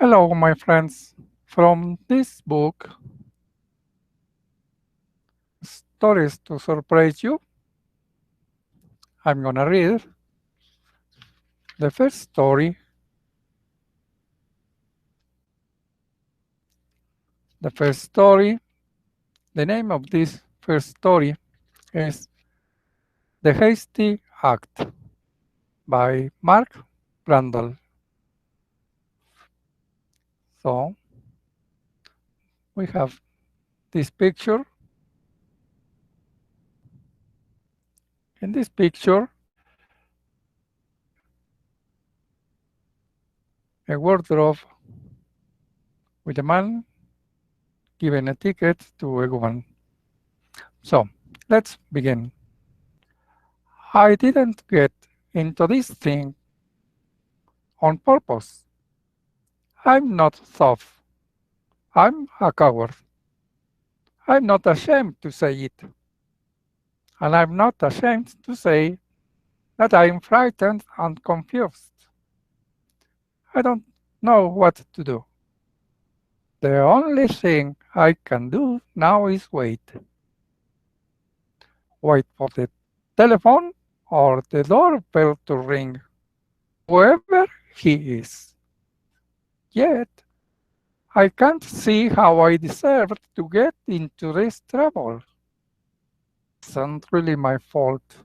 Hello, my friends. From this book, Stories to Surprise You, I'm gonna read the first story. The name of this first story is The Hasty Act by Mark Brandel. So, we have this picture. In this picture, a wardrobe with a man giving a ticket to a woman. So, let's begin. I didn't get into this thing on purpose. I'm not tough. I'm a coward. I'm not ashamed to say it. And I'm not ashamed to say that I'm frightened and confused. I don't know what to do. The only thing I can do now is wait. Wait for the telephone or the doorbell to ring, whoever he is. Yet, I can't see how I deserve to get into this trouble. It isn't really my fault.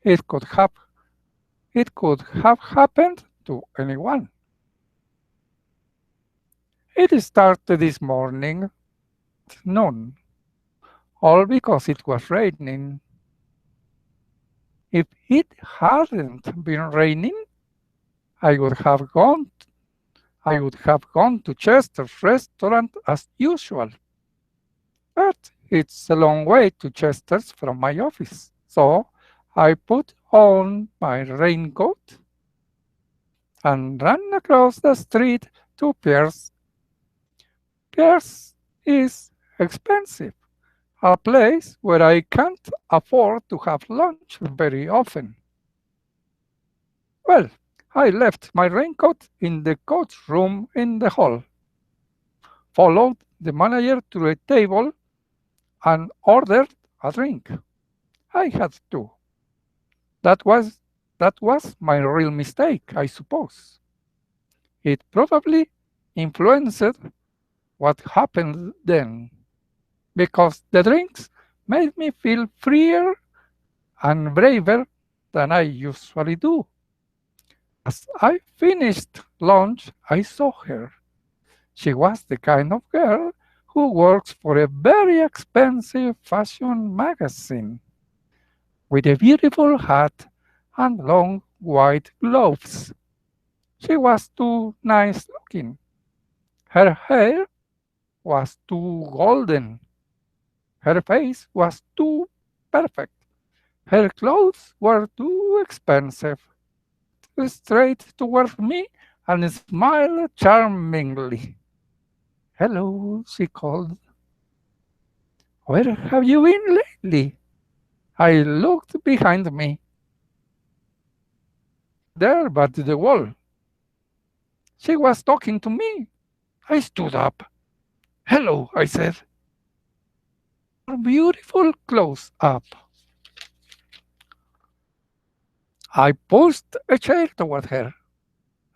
It could have happened to anyone. It started this morning at noon, all because it was raining. If it hadn't been raining, I would have gone to Chester's restaurant as usual. But it's a long way to Chester's from my office, so I put on my raincoat and ran across the street to Pierre's. Pierre's is expensive, a place where I can't afford to have lunch very often. Well, I left my raincoat in the coach room in the hall, followed the manager to a table, and ordered a drink. I had to. That was my real mistake, I suppose. It probably influenced what happened then, because the drinks made me feel freer and braver than I usually do. As I finished lunch, I saw her. She was the kind of girl who works for a very expensive fashion magazine, with a beautiful hat and long white gloves. She was too nice looking. Her hair was too golden. Her face was too perfect. Her clothes were too expensive. Straight towards me and smiled charmingly. Hello, she called. Where have you been lately? I looked behind me. There, but the wall. She was talking to me. I stood up. Hello, I said. Beautiful close up. I pushed a chair toward her,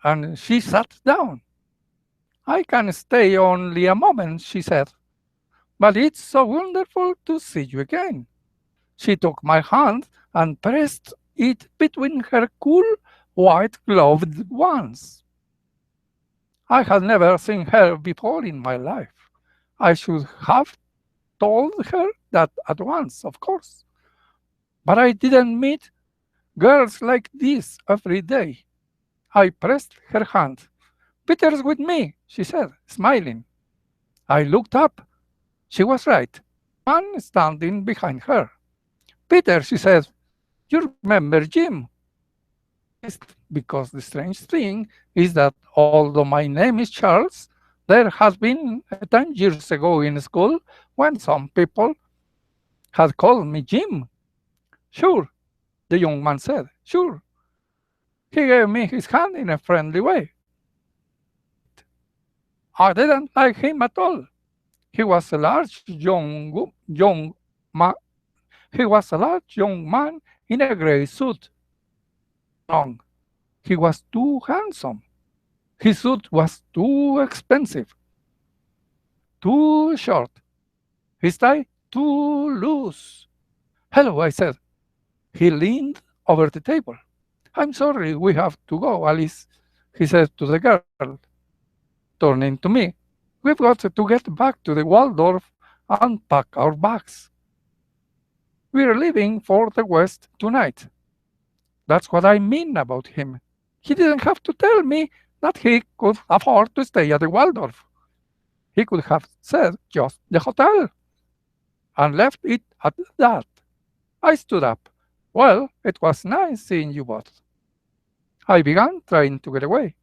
and she sat down. I can stay only a moment, she said, but it's so wonderful to see you again. She took my hand and pressed it between her cool, white-gloved ones. I had never seen her before in my life. I should have told her that at once, of course. But I didn't meet girls like this every day. I pressed her hand. Peter's with me, she said, smiling. I looked up. She was right. Man standing behind her. Peter, she said, you remember Jim? Because the strange thing is that although my name is Charles, there has been 10 years ago in school when some people had called me Jim. Sure, the young man said, sure. He gave me his hand in a friendly way. I didn't like him at all. He was a large he was a large young man in a gray suit. Wrong. He was too handsome. His suit was too expensive, too short. His tie too loose. Hello, I said. He leaned over the table. I'm sorry, we have to go, Alice, he said to the girl. Turning to me, we've got to get back to the Waldorf and pack our bags. We're leaving for the West tonight. That's what I mean about him. He didn't have to tell me that he could afford to stay at the Waldorf. He could have said just the hotel and left it at that. I stood up. Well, it was nice seeing you both. I began trying to get away,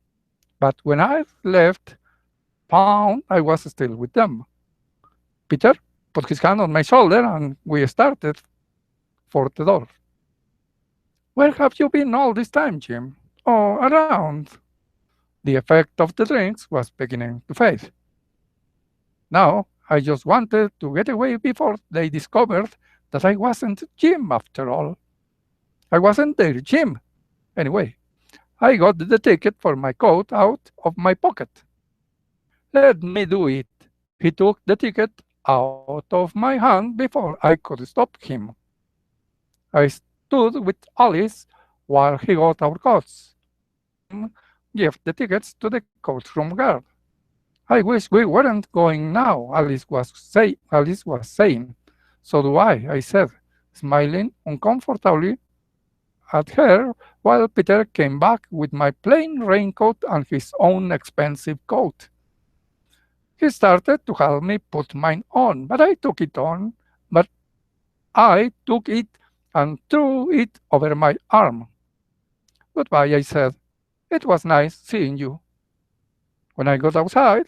but when I left, found I was still with them. Peter put his hand on my shoulder and we started for the door. Where have you been all this time, Jim? Oh, around. The effect of the drinks was beginning to fade. Now, I just wanted to get away before they discovered that I wasn't Jim after all. I wasn't their Jim. Anyway, I got the ticket for my coat out of my pocket. Let me do it. He took the ticket out of my hand before I could stop him. I stood with Alice while he got our coats. Gave the tickets to the courtroom guard. I wish we weren't going now, Alice was saying. So do I said, smiling uncomfortably at her while Peter came back with my plain raincoat and his own expensive coat. He started to help me put mine on, but I took it and threw it over my arm. Goodbye, I said. It was nice seeing you. When I got outside,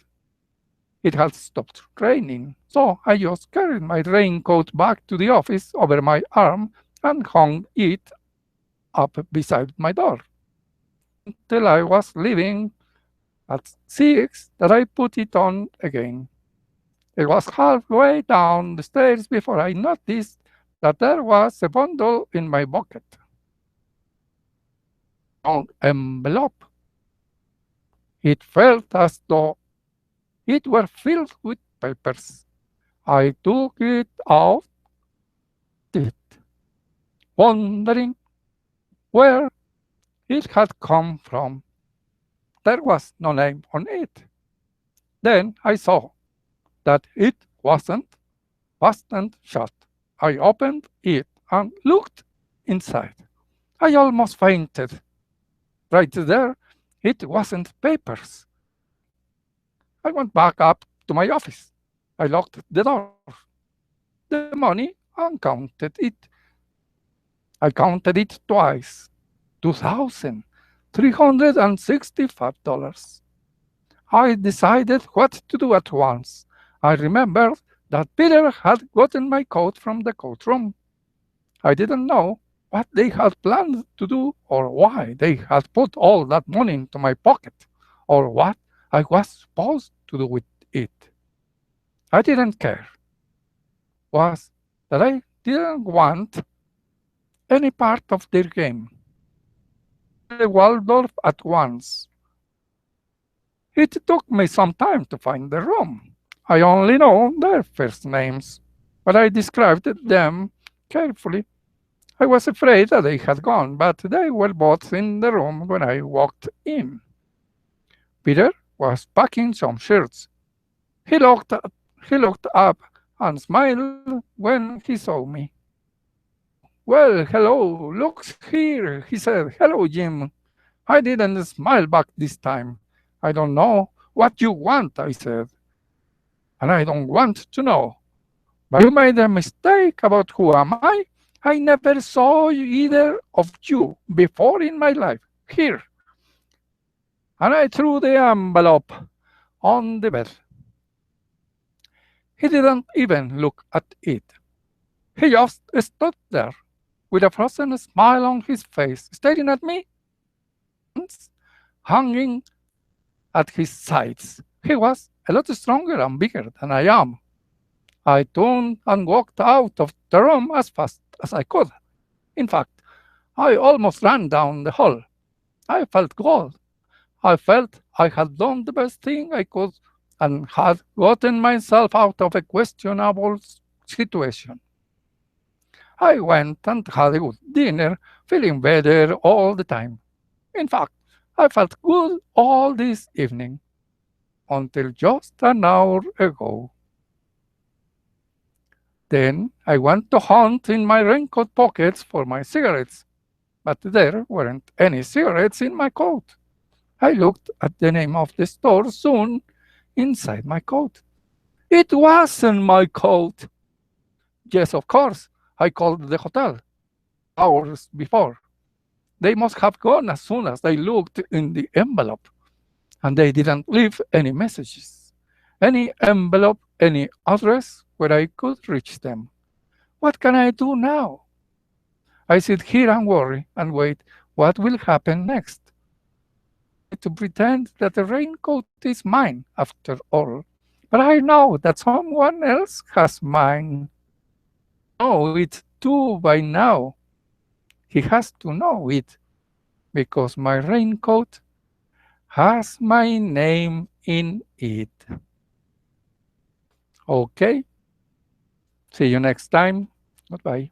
it had stopped raining, so I just carried my raincoat back to the office over my arm and hung it up beside my door. Until I was leaving at 6 that I put it on again. It was halfway down the stairs before I noticed that there was a bundle in my pocket. An envelope. It felt as though it were filled with papers. I took it out, wondering where it had come from. There was no name on it. Then I saw that it wasn't shut. I opened it and looked inside. I almost fainted. Right there, it wasn't papers. I went back up to my office. I locked the door. The money and counted it. I counted it twice. $2,365. I decided what to do at once. I remembered that Peter had gotten my coat from the courtroom. I didn't know what they had planned to do or why they had put all that money into my pocket or what I was supposed to do with it. I didn't care. Was that I didn't want any part of their game. The Waldorf at once. It took me some time to find the room. I only know their first names, but I described them carefully. I was afraid that they had gone, but they were both in the room when I walked in. Peter was packing some shirts. He looked up and smiled when he saw me. Well, hello, look here, he said. Hello, Jim. I didn't smile back this time. I don't know what you want, I said. And I don't want to know. But you made a mistake about who am I? I never saw either of you before in my life. Here. And I threw the envelope on the bed. He didn't even look at it. He just stood there with a frozen smile on his face, staring at me, hanging at his sides. He was a lot stronger and bigger than I am. I turned and walked out of the room as fast as I could. In fact, I almost ran down the hall. I felt good. I felt I had done the best thing I could and had gotten myself out of a questionable situation. I went and had a good dinner, feeling better all the time. In fact, I felt good all this evening, until just an hour ago. Then I went to hunt in my raincoat pockets for my cigarettes, but there weren't any cigarettes in my coat. I looked at the name of the store soon inside my coat. It wasn't my coat. Yes, of course, I called the hotel hours before. They must have gone as soon as they looked in the envelope, and they didn't leave any messages, any envelope, any address where I could reach them. What can I do now? I sit here and worry and wait what will happen next. To pretend that the raincoat is mine, after all. But I know that someone else has mine. He knows it too by now. He has to know it, because my raincoat has my name in it. Okay. See you next time. Goodbye.